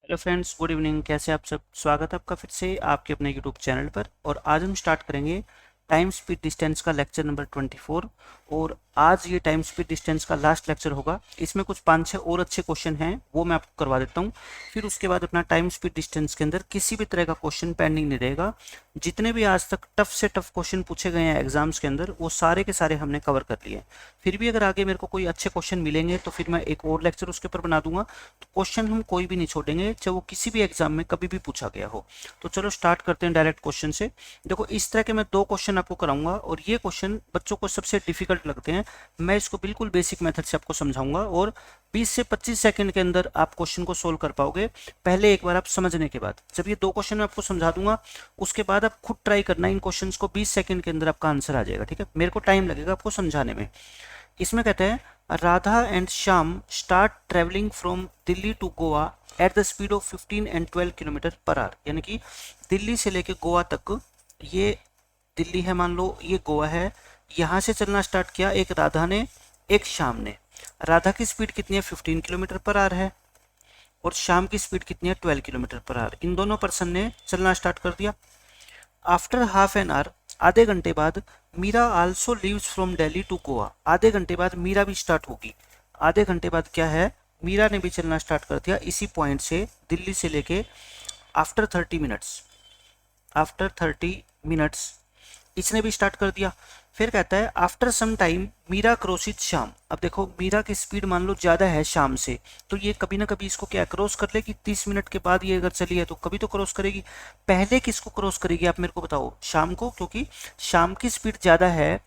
Hello friends, good evening. कैसे आप सब? स्वागत है आपका फिर से आपके अपने यूट्यूब चैनल पर। और आज हम स्टार्ट करेंगे टाइम स्पीड डिस्टेंस का लेक्चर नंबर 24। और आज ये टाइम स्पीड डिस्टेंस का लास्ट लेक्चर होगा। इसमें कुछ 5-6 और अच्छे क्वेश्चन हैं, वो मैं आपको करवा देता हूँ। फिर उसके बाद अपना टाइम स्पीड डिस्टेंस के अंदर किसी भी तरह का क्वेश्चन पेंडिंग नहीं रहेगा। जितने भी आज तक टफ से टफ क्वेश्चन पूछे गए हैं एग्जाम्स के अंदर, वो सारे के सारे हमने कवर कर लिए। फिर भी अगर आगे मेरे को कोई अच्छे क्वेश्चन मिलेंगे तो फिर मैं एक और लेक्चर उसके ऊपर बना दूंगा। तो क्वेश्चन हम कोई भी नहीं छोड़ेंगे, चाहे वो किसी भी एग्जाम में कभी भी पूछा गया हो। तो चलो स्टार्ट करते हैं डायरेक्ट क्वेश्चन से। देखो, इस तरह के मैं 2 क्वेश्चन आपको कराऊंगा और ये क्वेश्चन बच्चों को सबसे डिफिकल्ट लगते हैं। मैं इसको बिल्कुल बेसिक मेथड से आपको समझाऊंगा और 20 से 25 सेकंड के अंदर आप क्वेश्चन को सोल्व कर पाओगे। पहले एक बार आप समझने के बाद, जब ये 2 क्वेश्चन मैं आपको समझा दूंगा, उसके बाद आप खुद ट्राई करना इन क्वेश्चंस को। 20 सेकंड के अंदर आपका आंसर आ जाएगा, ठीक है। मेरे को टाइम लगेगा आपको समझाने में। इसमें कहते हैं, Radha and Shyam start travelling from Delhi to Goa at the speed of 15 and 12 kilometre per hour. यानी कि दिल्ली से लेके गोवा तक, ये दिल्ली है मान लो, ये गोवा है, यहाँ से चलना स्टार्ट किया एक राधा ने एक श्याम ने। राधा की स्पीड कितनी है? 15 किलोमीटर पर आवर है। और श्याम की स्पीड कितनी है? 12 किलोमीटर पर आवर। इन दोनों पर्सन ने चलना स्टार्ट कर दिया। आफ्टर हाफ एन आवर, आधे घंटे बाद, Meera also leaves from Delhi to Goa. आधे घंटे बाद मीरा भी स्टार्ट होगी। आधे घंटे बाद क्या है, मीरा ने भी चलना स्टार्ट कर दिया इसी पॉइंट से, दिल्ली से लेके। आफ्टर 30 मिनट्स, आफ्टर 30 मिनट्स इसने भी स्टार्ट कर दिया। फिर कहता है, after some time Meera crosses Shyam. अब देखो, मीरा की स्पीड मान लो ज्यादा है श्याम से, तो ये कभी ना कभी इसको क्या क्रॉस कर लेगी। 30 मिनट के बाद ये अगर चली है तो कभी तो क्रॉस करेगी। पहले किसको क्रॉस करेगी आप मेरे को बताओ? श्याम को, क्योंकि श्याम की स्पीड ज्यादा है।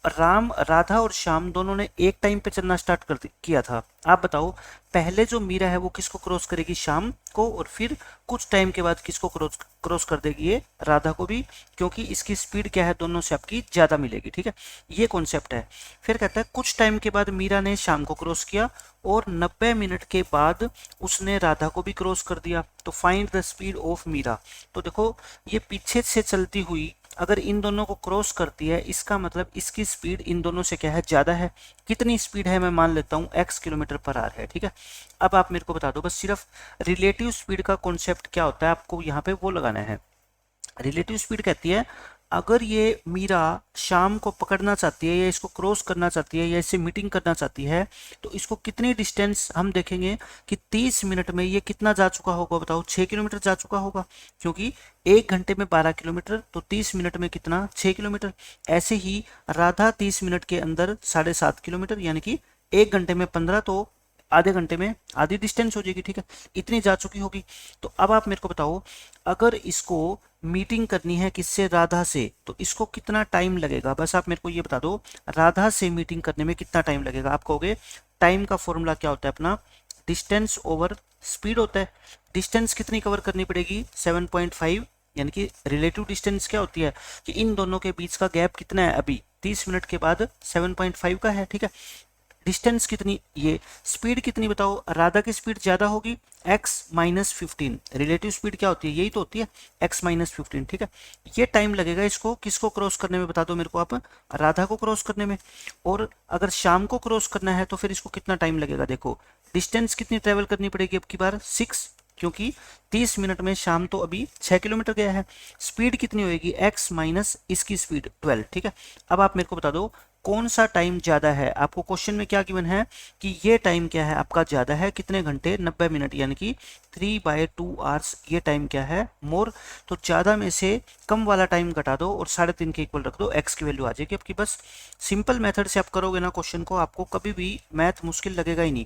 राधा और श्याम दोनों ने एक टाइम पे चलना स्टार्ट किया था। आप बताओ, पहले जो मीरा है वो किसको क्रॉस करेगी? श्याम को। और फिर कुछ टाइम के बाद किसको क्रॉस कर देगी? ये राधा को भी, क्योंकि इसकी स्पीड क्या है, दोनों से आपकी ज्यादा मिलेगी, ठीक है। ये कॉन्सेप्ट है। फिर कहता है, कुछ टाइम के बाद मीरा ने श्याम को क्रॉस किया और 90 मिनट के बाद उसने राधा को भी क्रॉस कर दिया। तो find the speed of Meera. तो देखो, ये पीछे से चलती हुई अगर इन दोनों को क्रॉस करती है, इसका मतलब इसकी स्पीड इन दोनों से क्या है? ज्यादा है। कितनी स्पीड है? मैं मान लेता हूँ x किलोमीटर पर आवर है, ठीक है। अब आप मेरे को बता दो, बस सिर्फ रिलेटिव स्पीड का कॉन्सेप्ट क्या होता है आपको यहाँ पे वो लगाना है। रिलेटिव स्पीड कहती है, अगर ये मीरा शाम को पकड़ना चाहती है या इसको क्रॉस करना चाहती है या इससे मीटिंग करना चाहती है, तो इसको कितनी डिस्टेंस हम देखेंगे कि 30 मिनट में ये कितना जा चुका होगा? बताओ, 6 किलोमीटर जा चुका होगा, क्योंकि 1 घंटे में 12 किलोमीटर, तो 30 मिनट में कितना? 6 किलोमीटर। ऐसे ही राधा 30 मिनट के अंदर 7.5 किलोमीटर, यानी कि 1 घंटे में 15, तो आधे घंटे में आधी डिस्टेंस हो जाएगी, ठीक है। इतनी जा चुकी होगी। तो अब आप मेरे को बताओ, अगर इसको मीटिंग करनी है किससे? राधा से, तो इसको कितना टाइम लगेगा? बस आप मेरे को ये बता दो, राधा से मीटिंग करने में कितना टाइम लगेगा? आप कहोगे टाइम का फॉर्मूला क्या होता है अपना? डिस्टेंस ओवर स्पीड होता है। डिस्टेंस कितनी कवर करनी पड़ेगी? 7.5। यानी कि रिलेटिव डिस्टेंस क्या होती है कि इन दोनों के बीच का गैप कितना है? अभी 30 मिनट के बाद 7.5 का है, ठीक है। डिस्टेंस कितनी, ये स्पीड कितनी बताओ? राधा की स्पीड ज्यादा होगी, x माइनस 15। रिलेटिव स्पीड क्या होती है? यही तो होती है, x माइनस 15, ठीक है। ये टाइम लगेगा इसको किसको क्रॉस करने में? बता दो मेरे को आप। राधा को क्रॉस करने में। और अगर शाम को क्रॉस करना है तो फिर इसको कितना टाइम लगेगा? देखो, डिस्टेंस कितनी ट्रेवल करनी पड़ेगी अब की बार? 6, क्योंकि 30 मिनट में शाम तो अभी 6 किलोमीटर गया है। स्पीड कितनी होगी? x माइनस इसकी स्पीड 12, ठीक है। अब आप मेरे को बता दो, कौन सा टाइम ज्यादा है? आपको क्वेश्चन में क्या गिवन है कि ये टाइम क्या है आपका? ज्यादा है। कितने घंटे? 90 मिनट, यानी कि 3/2 आवर्स। ये टाइम क्या है? मोर। तो ज्यादा में से कम वाला टाइम घटा दो और 3.5 के इक्वल रख दो, x की वैल्यू आ जाएगी आपकी। बस सिंपल मेथड से आप करोगे ना क्वेश्चन को, आपको कभी भी मैथ मुश्किल लगेगा ही नहीं।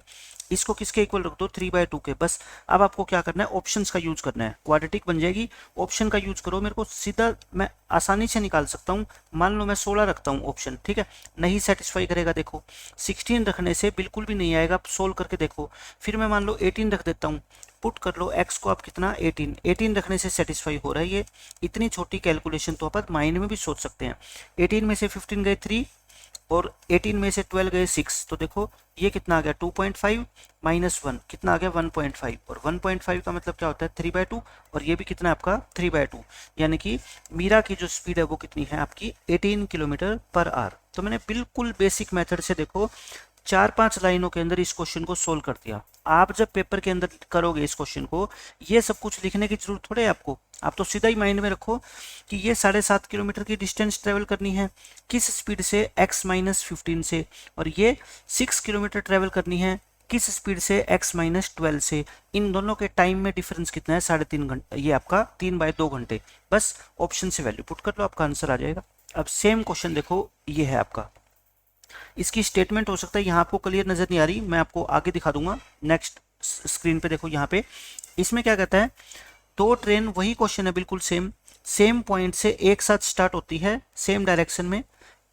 इसको किसके इक्वल रख दो? 3/2 के। बस अब आपको क्या करना है? ऑप्शंस का यूज करना है। क्वाड्रेटिक बन जाएगी, ऑप्शन का यूज करो। मेरे को सीधा मैं आसानी से निकाल सकता हूँ। मान लो मैं 16 रखता हूँ ऑप्शन, ठीक है। नहीं सेटिस्फाई करेगा, देखो 16 रखने से बिल्कुल भी नहीं आएगा। आप सोल्व करके देखो। फिर मैं मान लो 18 रख देता हूँ। पुट कर लो x को आप कितना? 18 रखने से सेटिस्फाई हो रहा है ये। इतनी छोटी कैलकुलेशन तो आप माइंड में भी सोच सकते हैं। 18 में से 15 गए 3 और 18 में से 12 गए 6, तो देखो ये कितना आ गया? 2.5 माइनस 1 कितना आ गया? 1.5। और 1.5 का मतलब क्या होता है? 3/2। और ये भी कितना है आपका? 3/2। यानी कि मीरा की जो स्पीड है वो कितनी है आपकी? 18 किलोमीटर पर आवर। तो मैंने बिल्कुल बेसिक मेथड से देखो 4-5 लाइनों के अंदर इस क्वेश्चन को सोल्व कर दिया। आप जब पेपर के अंदर करोगे इस क्वेश्चन को, ये सब कुछ लिखने की जरूरत थोड़े है आपको। आप तो सीधा ही माइंड में रखो कि ये 7.5 किलोमीटर की डिस्टेंस ट्रेवल करनी है किस स्पीड से, x-15 से, और ये 6 किलोमीटर ट्रेवल करनी है किस स्पीड से, x-12 से। इन दोनों के टाइम में डिफरेंस कितना है, 3.5 घंटे, ये आपका 3/2 घंटे। बस ऑप्शन से वैल्यू पुट कर लो, आपका आंसर आ जाएगा। अब सेम क्वेश्चन देखो, ये है आपका, इसकी स्टेटमेंट हो सकता है यहाँ आपको क्लियर नजर नहीं आ रही, मैं आपको आगे दिखा दूंगा। नेक्स्ट स्क्रीन पे देखो, यहाँ पे इसमें क्या कहता है, दो ट्रेन, वही क्वेश्चन है बिल्कुल सेम पॉइंट से एक साथ स्टार्ट होती है सेम डायरेक्शन में।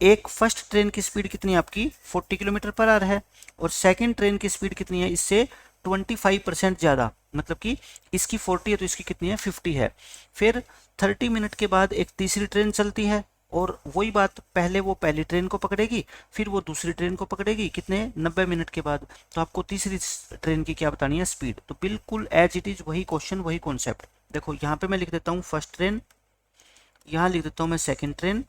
एक फर्स्ट ट्रेन की स्पीड कितनी आपकी 40 किलोमीटर पर आवर है, और सेकंड ट्रेन की स्पीड कितनी है इससे 25% ज़्यादा, मतलब कि इसकी 40 है तो इसकी कितनी है 50 है। फिर 30 मिनट के बाद एक तीसरी ट्रेन चलती है, और वही बात, पहले वो पहली ट्रेन को पकड़ेगी, फिर वो दूसरी ट्रेन को पकड़ेगी, कितने 90 मिनट के बाद। तो आपको तीसरी ट्रेन की क्या बतानी है, स्पीड। तो बिल्कुल एज इट इज वही क्वेश्चन, वही कॉन्सेप्ट। देखो यहाँ पे मैं लिख देता हूँ फर्स्ट ट्रेन, यहाँ लिख देता हूँ मैं सेकेंड ट्रेन,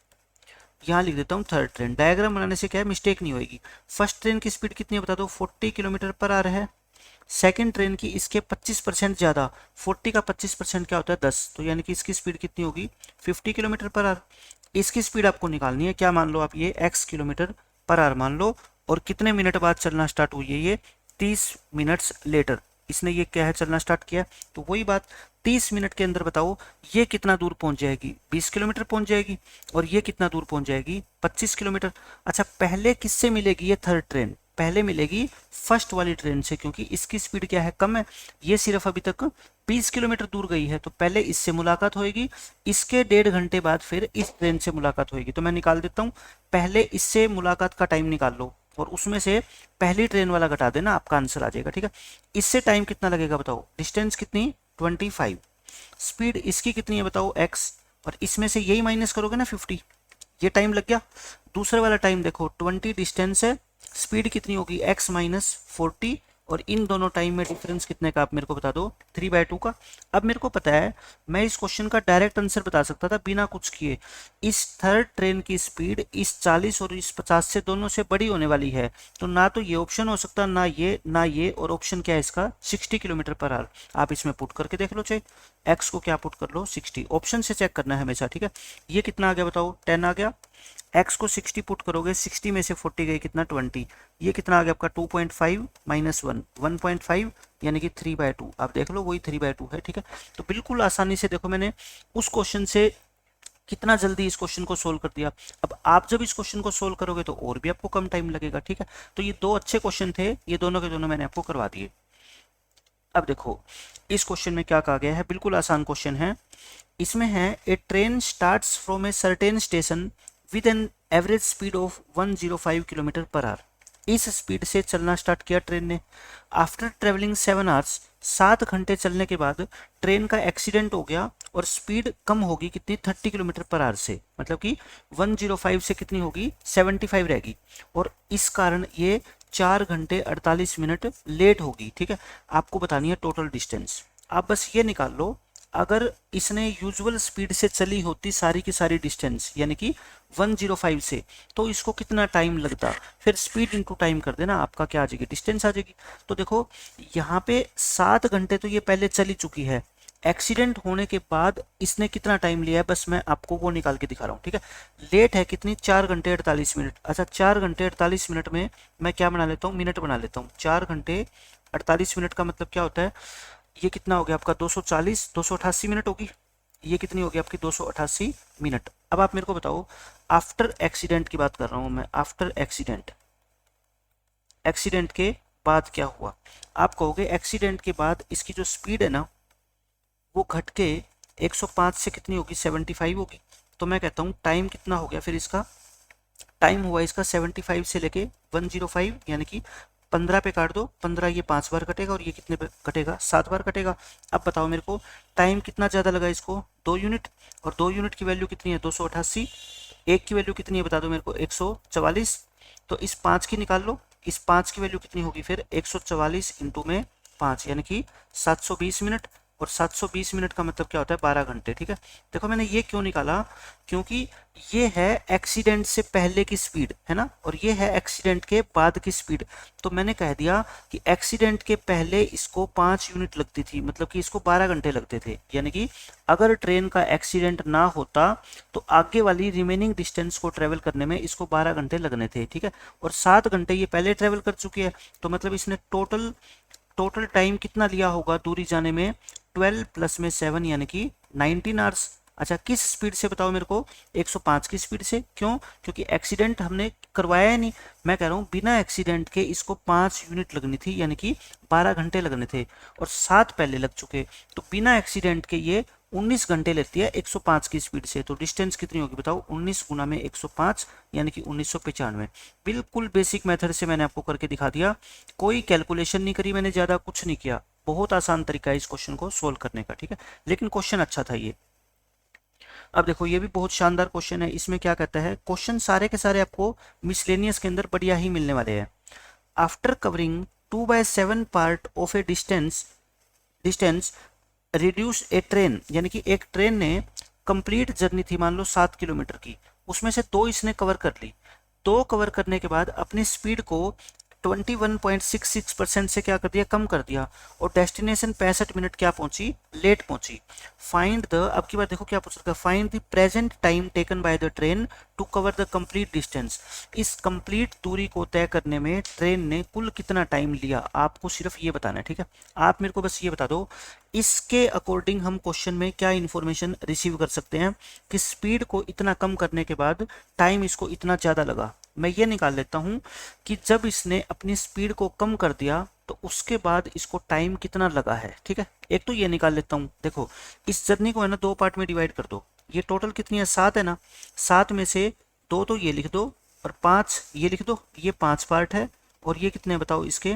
यहाँ लिख देता हूँ थर्ड ट्रेन। डायग्राम बनाने से क्या है, मिस्टेक नहीं होगी। फर्स्ट ट्रेन की स्पीड कितनी है बता दो, 40 किलोमीटर पर आवर है। सेकेंड ट्रेन की इसके 25% ज़्यादा, 40 का 25% क्या होता है 10, तो यानी कि इसकी स्पीड कितनी होगी 50 किलोमीटर पर आवर। इसकी स्पीड आपको निकालनी है, क्या मान लो आप, ये x किलोमीटर पर आवर मान लो, और कितने मिनट बाद चलना स्टार्ट हुई है, ये 30 मिनट्स लेटर इसने ये क्या है चलना स्टार्ट किया। तो वही बात, 30 मिनट के अंदर बताओ ये कितना दूर पहुंच जाएगी, 20 किलोमीटर पहुंच जाएगी, और ये कितना दूर पहुंच जाएगी 25 किलोमीटर। अच्छा, पहले किससे मिलेगी ये थर्ड ट्रेन, पहले मिलेगी फर्स्ट वाली ट्रेन से, क्योंकि इसकी स्पीड क्या है, कम है, ये सिर्फ अभी तक 20 किलोमीटर दूर गई है, तो पहले इससे मुलाकात होगी, इसके 1.5 घंटे बाद फिर इस ट्रेन से मुलाकात होगी। तो मैं निकाल देता हूँ, पहले इससे मुलाकात का टाइम निकाल लो, और उसमें से पहली ट्रेन वाला घटा देना, आपका आंसर आ जाएगा। ठीक है, इससे टाइम कितना लगेगा बताओ, डिस्टेंस कितनी 25, स्पीड इसकी कितनी है बताओ x, और इसमें से यही माइनस करोगे ना 50, ये टाइम लग गया। दूसरे वाला टाइम देखो, 20 डिस्टेंस है, स्पीड कितनी होगी x-40, और इन दोनों टाइम में डिफरेंस कितने का आप मेरे को बता दो, 3/2 का। अब मेरे को पता है, मैं इस क्वेश्चन का डायरेक्ट आंसर बता सकता था बिना कुछ किए। इस थर्ड ट्रेन की स्पीड इस 40 और इस 50 से दोनों से बड़ी होने वाली है, तो ना तो ये ऑप्शन हो सकता, ना ये, और ऑप्शन क्या है इसका 60 किलोमीटर पर आवर। आप इसमें पुट करके देख लो, चाहे एक्स को क्या पुट कर लो 60, ऑप्शन से चेक करना है हमेशा। ठीक है, ये कितना आ गया बताओ, 10 आ गया। x को 60 पुट करोगे, 60 में से 40 गई कितना 20, ये कितना आ गया आपका 2.5 माइनस 1, 1.5, यानी कि 3/2। आप देख लो वही 3/2 है। ठीक है, तो बिल्कुल आसानी से देखो मैंने उस क्वेश्चन से कितना जल्दी इस क्वेश्चन को सोल्व कर दिया। अब आप जब इस क्वेश्चन को सोल्व करोगे तो और भी आपको कम टाइम लगेगा। ठीक है, तो ये दो अच्छे क्वेश्चन थे, ये दोनों के दोनों मैंने आपको करवा दिए। अब देखो इस क्वेश्चन में क्या कहा गया है, बिल्कुल आसान क्वेश्चन है। इसमें है a train starts from a certain station with an average speed of 105 kilometre per hour. इस स्पीड से चलना स्टार्ट किया ट्रेन ने। आफ्टर ट्रेवलिंग 7 आवर्स, 7 घंटे चलने के बाद ट्रेन का एक्सीडेंट हो गया और स्पीड कम होगी कितनी 30 किलोमीटर पर आवर से, मतलब कि 105 से कितनी होगी 75 रहेगी, और इस कारण ये 4 घंटे 48 मिनट लेट होगी। ठीक है, आपको बतानी है टोटल डिस्टेंस। आप बस ये निकाल लो, अगर इसने यूजुअल स्पीड से चली होती सारी की सारी डिस्टेंस यानी कि 105 से, तो इसको कितना टाइम लगता, फिर स्पीड इनटू टाइम कर देना, आपका क्या आ जाएगी डिस्टेंस आ जाएगी। तो देखो यहाँ पे 7 घंटे तो ये पहले चली चुकी है, एक्सीडेंट होने के बाद इसने कितना टाइम लिया है बस मैं आपको वो निकाल के दिखा रहा हूँ। ठीक है, लेट है कितनी 4 घंटे 48 मिनट। अच्छा 4 घंटे 48 मिनट में मैं क्या बना लेता हूँ, मिनट बना लेता हूँ। 4 घंटे 48 मिनट का मतलब क्या होता है, ये कितना हो गया आपका 240, 288 मिनट होगी, ये कितनी होगी आपकी 288 मिनट। अब आप मेरे को बताओ, आफ्टर एक्सीडेंट की बात कर रहा हूँ मैं, आफ्टर एक्सीडेंट, एक्सीडेंट के बाद क्या हुआ। आप कहोगे एक्सीडेंट के बाद इसकी जो स्पीड है ना वो घट के 105 से कितनी होगी 75 होगी। तो मैं कहता हूँ टाइम कितना हो गया, फिर इसका टाइम हुआ इसका 75 से लेके 105, यानी कि 15 पे काट दो, 15 ये 5 बार कटेगा और ये कितने पे कटेगा 7 बार कटेगा। अब बताओ मेरे को टाइम कितना ज़्यादा लगा इसको 2 यूनिट, और 2 यूनिट की वैल्यू कितनी है 288, एक की वैल्यू कितनी है बता दो मेरे को 144। तो इस 5 की निकाल लो, इस 5 की वैल्यू कितनी होगी फिर 144 इंटू में 5 यानी कि 720 मिनट, और 720 मिनट का मतलब क्या होता है 12 घंटे। ठीक है, देखो मैंने ये क्यों निकाला, क्योंकि ये है एक्सीडेंट से पहले की स्पीड है ना, और ये है एक्सीडेंट के बाद की स्पीड। तो मैंने कह दिया कि एक्सीडेंट के पहले इसको 5 यूनिट लगती थी, मतलब कि इसको 12 घंटे लगते थे, यानी कि अगर ट्रेन का एक्सीडेंट ना होता तो आगे वाली रिमेनिंग डिस्टेंस को ट्रेवल करने में इसको 12 घंटे लगने थे। ठीक है, और 7 घंटे ये पहले ट्रेवल कर चुकी है, तो मतलब इसने टोटल टोटल टाइम कितना लिया होगा दूरी जाने में, 12 प्लस में 7 यानी कि 19 आवर्स। अच्छा, किस स्पीड से बताओ मेरे को, 105 की स्पीड से। क्यों? क्योंकि एक्सीडेंट हमने करवाया है नहीं, मैं कह रहा हूँ बिना एक्सीडेंट के इसको 5 यूनिट लगनी थी, यानी कि 12 घंटे लगने थे, और 7 पहले लग चुके, तो बिना एक्सीडेंट के ये 19 घंटे लेती है 105 की स्पीड से। तो डिस्टेंस कितनी होगी बताओ, 19 गुना में 105 यानी कि 1995। बिल्कुल बेसिक मेथड से मैंने आपको करके दिखा दिया, कोई कैलकुलेशन नहीं करी मैंने, ज़्यादा कुछ नहीं किया, बहुत आसान तरीका है इस क्वेश्चन को सोल्व करने का। ठीक है, लेकिन क्वेश्चन अच्छा था ये। अब देखो ये भी बहुत शानदार क्वेश्चन है, इसमें क्या कहता है, क्वेश्चन सारे के सारे आपको मिसलेनियस के अंदर बढ़िया ही मिलने वाले हैं। After covering 2/7 part of A distance reduce A train, यानी कि एक ट्रेन ने कंप्लीट जर्नी थी मान लो 7 किलोमीटर की, उसमें से 2 इसने कवर कर ली, 2 कवर करने के बाद अपनी स्पीड को 21.66% से क्या कर दिया, कम कर दिया, और डेस्टिनेशन 65 मिनट क्या पहुंची, लेट पहुंची। फाइंड द, अब की बार देखो क्या पूछ रखा है, find the present time taken by the train to cover the complete distance. इस कंप्लीट दूरी को तय करने में ट्रेन ने कुल कितना टाइम लिया, आपको सिर्फ ये बताना है। ठीक है, आप मेरे को बस ये बता दो, इसके अकॉर्डिंग हम क्वेश्चन में क्या इन्फॉर्मेशन रिसीव कर सकते हैं कि स्पीड को इतना कम करने के बाद टाइम इसको इतना ज़्यादा लगा। मैं ये निकाल लेता हूं कि जब इसने अपनी स्पीड को कम कर दिया तो उसके बाद इसको टाइम कितना लगा है। ठीक है, एक तो ये निकाल लेता हूं, देखो इस जर्नी को है ना 2 पार्ट में डिवाइड कर दो, ये टोटल कितनी है, 7 है ना, 7 में से 2 तो ये लिख दो और 5 ये लिख दो, ये 5 पार्ट है, और ये कितने बताओ, इसके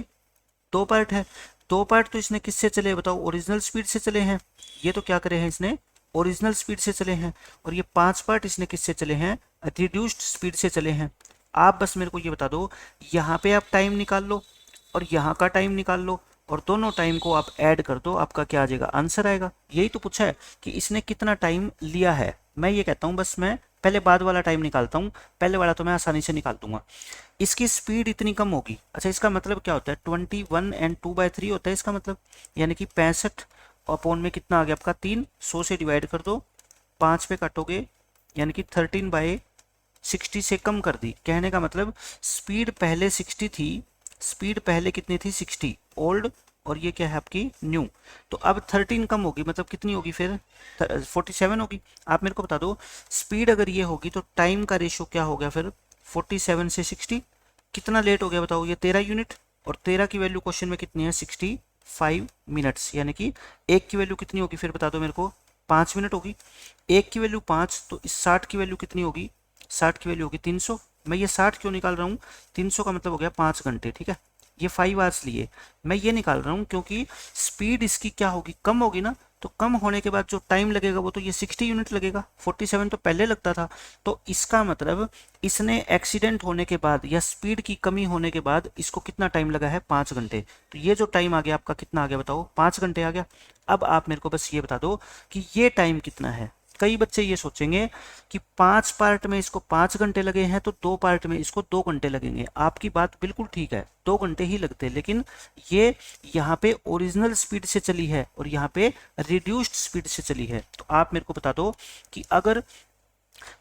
2 पार्ट है। 2 पार्ट तो इसने किससे चले बताओ, ओरिजिनल स्पीड से चले हैं, ये तो क्या करे हैं इसने, ओरिजिनल स्पीड से चले हैं, और ये 5 पार्ट इसने किससे चले हैं, रिड्यूस्ड स्पीड से चले हैं। आप बस मेरे को ये बता दो, यहाँ पे आप टाइम निकाल लो और यहाँ का टाइम निकाल लो, और दोनों टाइम को आप ऐड कर दो, आपका क्या आ जाएगा, आंसर आएगा। यही तो पूछा है कि इसने कितना टाइम लिया है। मैं ये कहता हूँ बस मैं पहले बाद वाला टाइम निकालता हूँ, पहले वाला तो मैं आसानी से निकाल दूंगा। इसकी स्पीड इतनी कम होगी, अच्छा इसका मतलब क्या होता है, 21 एंड 2/3 होता है इसका मतलब, यानी कि 65 अपॉन में कितना आ गया आपका 3, 100 से डिवाइड कर दो, 5 पे काटोगे यानी कि 13/60 से कम कर दी। कहने का मतलब स्पीड पहले 60 थी, स्पीड पहले कितनी थी 60 ओल्ड, और ये क्या है आपकी न्यू, तो अब 13 कम होगी, मतलब कितनी होगी फिर 47 होगी। आप मेरे को बता दो, स्पीड अगर ये होगी तो टाइम का रेशियो क्या हो गया फिर, 47 से 60 कितना लेट हो गया बताओ, ये 13 यूनिट, और 13 की वैल्यू क्वेश्चन में कितनी है 65 मिनट्स, यानी कि एक की वैल्यू कितनी होगी फिर बता दो मेरे को, 5 मिनट होगी, एक की वैल्यू 5, तो इस 60 की वैल्यू कितनी होगी, 60 की वैल्यू होगी 300। मैं ये 60 क्यों निकाल रहा हूँ, 300 का मतलब हो गया 5 घंटे। ठीक है, ये 5 आवर्स लिए मैं ये निकाल रहा हूँ, क्योंकि स्पीड इसकी क्या होगी, कम होगी ना, तो कम होने के बाद जो टाइम लगेगा वो तो ये 60 यूनिट लगेगा, 47 तो पहले लगता था। तो इसका मतलब इसने एक्सीडेंट होने के बाद या स्पीड की कमी होने के बाद इसको कितना टाइम लगा है, 5 घंटे। तो ये जो टाइम आ गया आपका कितना आ गया बताओ, 5 घंटे आ गया। अब आप मेरे को बस ये बता दो कि ये टाइम कितना है। कई बच्चे ये सोचेंगे कि 5 पार्ट में इसको 5 घंटे लगे हैं तो 2 पार्ट में इसको 2 घंटे लगेंगे। आपकी बात बिल्कुल ठीक है, 2 घंटे ही लगते हैं, लेकिन ये यहाँ पे ओरिजिनल स्पीड से चली है और यहाँ पे रिड्यूस्ड स्पीड से चली है। तो आप मेरे को बता दो कि अगर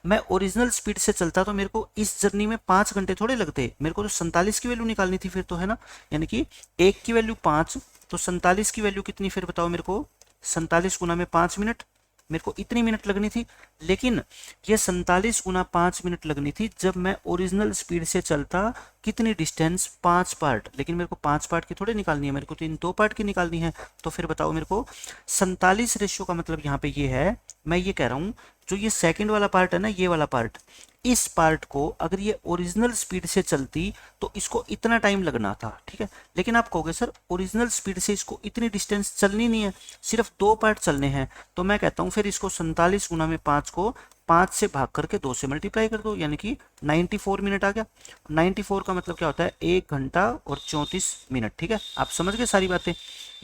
मैं ओरिजिनल स्पीड से चलता तो मेरे को इस जर्नी में 5 घंटे थोड़े लगते, मेरे को तो 47 की वैल्यू निकालनी थी फिर तो, है ना, यानी कि 1 की वैल्यू 5 तो 47 की वैल्यू कितनी फिर बताओ मेरे को, 47 गुना में 5 मिनट, मेरे को इतनी मिनट लगनी थी। लेकिन ये 47 गुना 5 मिनट लगनी थी जब मैं ओरिजिनल स्पीड से चलता, कितनी डिस्टेंस 5 पार्ट, लेकिन मेरे को 5 पार्ट की थोड़ी निकालनी है, मेरे को तो इन 2 पार्ट की निकालनी है। तो फिर बताओ मेरे को 47 रेशियो का मतलब यहाँ पे ये है, मैं ये कह रहा हूँ जो ये सेकंड वाला पार्ट है ना, ये वाला पार्ट, इस पार्ट को अगर ये ओरिजिनल स्पीड से चलती तो इसको इतना टाइम लगना था। ठीक है, लेकिन आप कहोगे सर ओरिजिनल स्पीड से इसको इतनी डिस्टेंस चलनी नहीं है, सिर्फ 2 पार्ट चलने हैं, तो मैं कहता हूँ फिर इसको 47 गुना में 5 को 5 से भाग करके 2 से मल्टीप्लाई कर दो, यानी कि 94 मिनट आ गया। 94 का मतलब क्या होता है, 1 घंटा और 34 मिनट। ठीक है, आप समझ गए सारी बातें।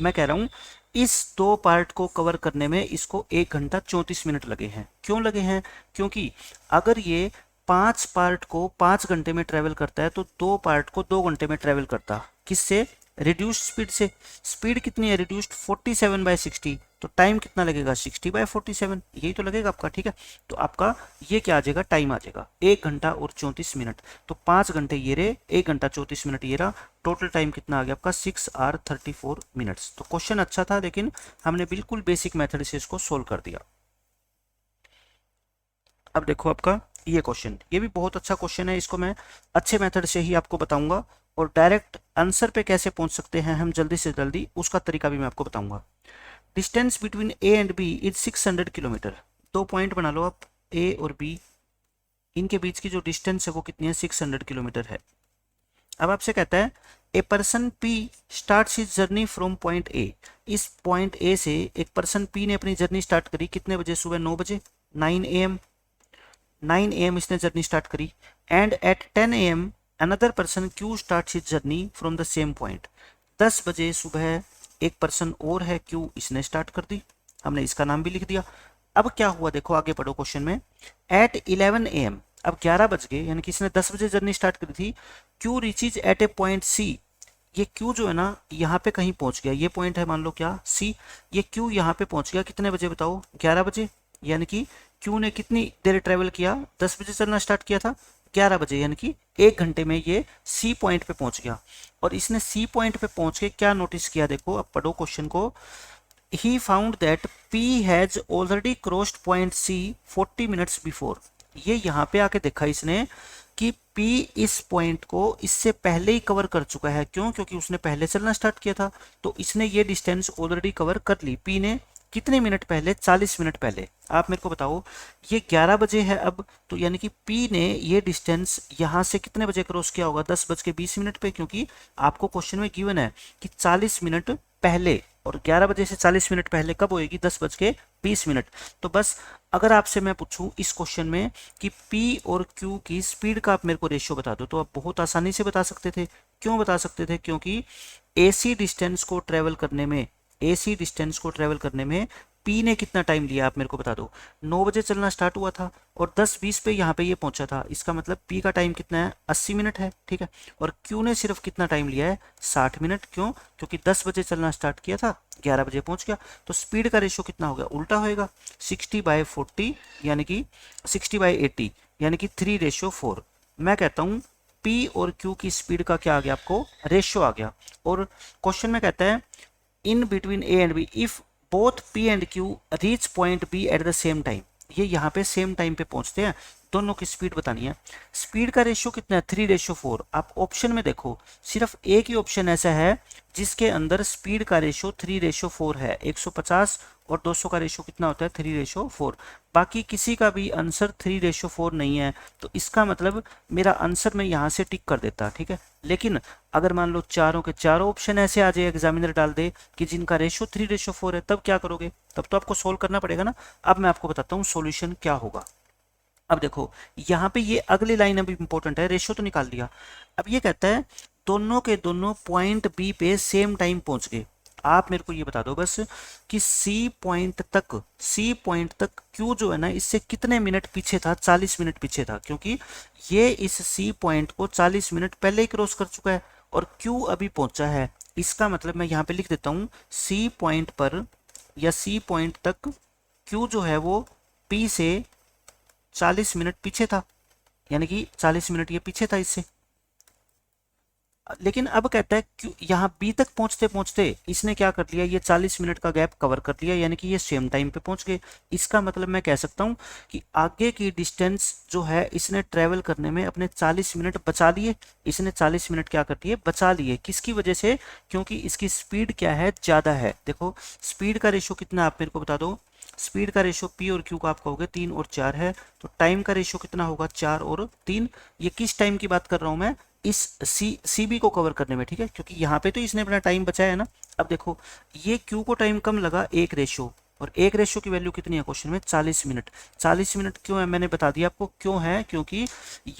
मैं कह रहा हूँ इस दो पार्ट को कवर करने में इसको 1 घंटा 34 मिनट लगे हैं। क्यों लगे हैं? क्योंकि अगर ये 5 पार्ट को 5 घंटे में ट्रेवल करता है तो दो पार्ट को 2 घंटे में ट्रेवल करता। किससे? रिड्यूस्ड स्पीड से। स्पीड कितनी है रिड्यूस्ड? 47/60। तो टाइम कितना लगेगा? 60/47, यही तो लगेगा आपका। ठीक है, तो आपका ये क्या आ जाएगा? टाइम आ जाएगा 1 घंटा और 34 मिनट। तो 5 घंटे ये रहे, 1 घंटा 34 मिनट ये रहा, टोटल टाइम कितना आ गया आपका? 6 hours 34 minutes। तो क्वेश्चन अच्छा था, लेकिन हमने बिल्कुल बेसिक मेथड से इसको सोल्व कर दिया। अब देखो आपका ये क्वेश्चन, ये भी बहुत अच्छा क्वेश्चन है। इसको मैं अच्छे मेथड से ही आपको बताऊंगा, और डायरेक्ट आंसर पे कैसे पहुंच सकते हैं हम जल्दी से जल्दी, उसका तरीका भी मैं आपको बताऊंगा। Distance between A and B is 600 kilometre. 2 point बना लो आप, ए और बी, इनके बीच की जो डिस्टेंस है वो कितनी है? 600 किलोमीटर है। अब आपसे कहता है a person P start his journey from point A. इस पॉइंट ए से एक पर्सन पी ने अपनी जर्नी स्टार्ट करी कितने बजे? सुबह 9 बजे, 9 AM। 9 AM इसने जर्नी स्टार्ट करी। And at 10 AM another person Q start his journey from the same point. 10 बजे सुबह एक पर्सन और है क्यू, इसने स्टार्ट कर दी, हमने इसका नाम भी लिख दिया। अब क्या हुआ देखो, आगे पढ़ो क्वेश्चन में। एट 11 AM, अब 11 बज गए, यानी कि इसने 10 बजे जर्नी स्टार्ट करी थी। क्यू रीचेज एट ए पॉइंट सी। ये क्यू जो है ना यहाँ पे कहीं पहुंच गया, ये पॉइंट है मान लो क्या? सी। ये क्यू यहाँ पे पहुंच गया कितने बजे बताओ? 11 बजे। यानी कि क्यू ने कितनी देर ट्रेवल किया? 10 बजे चलना स्टार्ट किया था, 11 बजे, यानी कि 1 घंटे में ये सी पॉइंट पे पहुंच गया। और इसने सी पॉइंट पे पहुंच के क्या नोटिस किया? देखो अब पढ़ो क्वेश्चन को। He found that P has already crossed point C 40 minutes before. ये यहाँ पे आके देखा इसने कि P इस पॉइंट को इससे पहले ही कवर कर चुका है। क्यों? क्योंकि उसने पहले चलना स्टार्ट किया था, तो इसने ये डिस्टेंस ऑलरेडी कवर कर ली। P ने कितने मिनट पहले? 40 मिनट पहले। आप मेरे को बताओ, ये 11 बजे है अब, तो यानी कि P ने ये डिस्टेंस यहाँ से कितने बजे क्रॉस किया होगा? 10:20 पे, क्योंकि आपको क्वेश्चन में गिवन है कि 40 मिनट पहले, और 11 बजे से 40 मिनट पहले कब होएगी? 10:20। तो बस अगर आपसे मैं पूछूं इस क्वेश्चन में कि P और Q की स्पीड का आप मेरे को रेशियो बता दो, तो आप बहुत आसानी से बता सकते थे। क्यों बता सकते थे? क्योंकि AC डिस्टेंस को ट्रेवल करने में, AC डिस्टेंस को ट्रेवल करने में P ने कितना टाइम लिया आप मेरे को बता दो। 9 बजे चलना स्टार्ट हुआ था और 10:20 पे यहाँ पे ये पहुंचा था। इसका मतलब P का टाइम कितना है? 80 मिनट है। ठीक है, और Q ने सिर्फ कितना टाइम लिया है? 60 मिनट। क्यों? क्योंकि 10 बजे चलना स्टार्ट किया था, 11 बजे पहुंच गया। तो स्पीड का रेशियो कितना हो गया? उल्टा होएगा, 60/40, यानी कि 60/80, यानी कि 3:4। मैं कहता हूँ P और Q की स्पीड का क्या आ गया आपको? रेशियो आ गया। और क्वेश्चन में कहता है in between A and B if both P and Q reach point B at the same time. ये यहाँ पे सेम टाइम पे पहुंचते हैं, दोनों की स्पीड बतानी है। स्पीड का रेशियो कितना है? 3:4। आप ऑप्शन में देखो, सिर्फ एक ही ऑप्शन ऐसा है जिसके अंदर स्पीड का रेशियो 3:4 है। 150 और 200 का रेशियो कितना होता है? 3:4। बाकी किसी का भी आंसर 3:4 नहीं है, तो इसका मतलब मेरा आंसर मैं यहाँ से टिक कर देता। ठीक है, लेकिन अगर मान लो चारों के चारों ऑप्शन ऐसे आ जाए, एग्जामिनर डाल दे कि जिनका रेशियो 3:4 है, तब क्या करोगे? तब तो आपको सोल्व करना पड़ेगा ना। अब मैं आपको बताता हूँ सॉल्यूशन क्या होगा। अब देखो यहाँ पे ये अगली लाइन अभी इंपॉर्टेंट है, रेशियो तो निकाल दिया। अब ये कहता है दोनों के दोनों पॉइंट बी पे सेम टाइम पहुंच गए। आप मेरे को ये बता दो बस कि सी पॉइंट तक क्यू जो है ना इससे कितने मिनट पीछे था? 40 मिनट पीछे था, क्योंकि ये इस सी पॉइंट को 40 मिनट पहले ही क्रॉस कर चुका है और क्यू अभी पहुंचा है। इसका मतलब मैं यहाँ पे लिख देता हूँ सी पॉइंट पर या सी पॉइंट तक क्यू जो है वो पी से 40 मिनट पीछे था, यानी कि 40 मिनट ये पीछे था इससे। लेकिन अब कहता है क्यों यहाँ बी तक पहुंचते पहुंचते इसने क्या कर लिया? ये 40 मिनट का गैप कवर कर लिया, यानी कि ये सेम टाइम पे पहुंच गए। इसका मतलब मैं कह सकता हूँ कि आगे की डिस्टेंस जो है इसने ट्रेवल करने में अपने 40 मिनट बचा लिए। इसने 40 मिनट क्या कर दिए? बचा लिए। किसकी वजह से? क्योंकि इसकी स्पीड क्या है? ज़्यादा है। देखो स्पीड का रेशियो कितना आप मेरे को बता दो। स्पीड का रेशियो P और Q का आप कहोगे 3 और 4 है, तो टाइम का रेशियो कितना होगा? 4 और 3। ये किस टाइम की बात कर रहा हूं मैं? इस CB को कवर करने में। ठीक है, क्योंकि यहाँ पे तो इसने अपना टाइम बचाया है ना। अब देखो ये Q को टाइम कम लगा 1 रेशियो, और एक रेशियो की वैल्यू कितनी है क्वेश्चन में 40 मिनट। 40 मिनट क्यों है मैंने बता दिया आपको क्यों है, क्योंकि